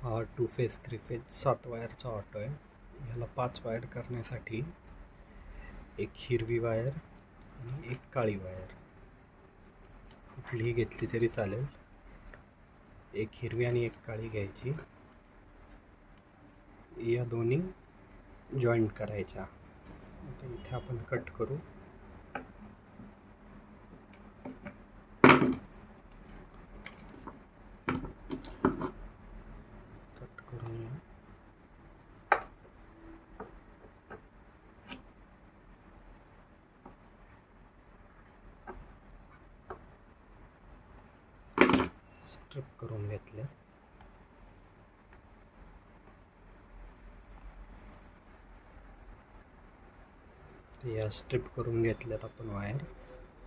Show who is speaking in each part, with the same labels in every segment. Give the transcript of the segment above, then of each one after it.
Speaker 1: हा 2 phase 3 phase 7 वायरचा auto आहे. ह्याला 5 वायर करण्यासाठी एक हिरवी वायर आणि एक काळी वायर कुठलीही घेतली तरी चालेल. एक हिरवी आणि एक काळी घ्यायची. या दोन्ही जॉईंट करायच्या. आता इथे आपण कट करू. कट करून स्ट्रिप करून घेतले. या स्ट्रिप करून घेतल्यात आपण वायर.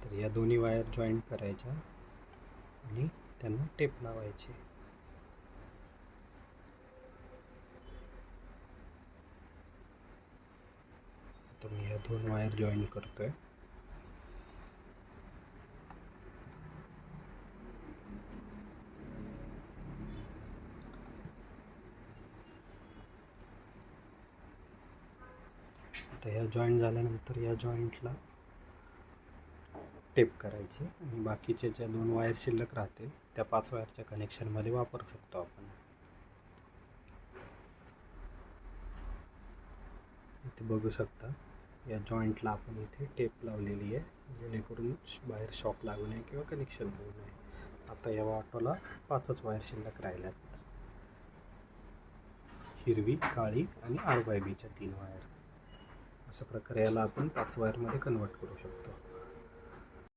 Speaker 1: तर या दोन्ही वायर जॉईंट करायच्या आणि त्यांना टेप लावायचे. आता मी या 2 वायर जॉईंट करतोय. आता ह्या जॉईंट झाल्यानंतर या जॉईंटला टेप करायची आणि बाकीचे ज्या 2 वायर शिल्लक राहतील त्या 5 वायरच्या कनेक्शनमध्ये वापरू शकतो आपण. इथे बघू शकता या जॉईंटला आपण इथे टेप लावलेली आहे जेणेकरून बाहेर शॉक लागू नये किंवा कनेक्शन होऊ नये. आता या ऑटोला 5च वायर शिल्लक राहिल्यात. हिरवी, काळी आणि RYBच्या 3 वायर. अशा प्रकारे याला आपण 5 वायरमध्ये कन्वर्ट करू शकतो.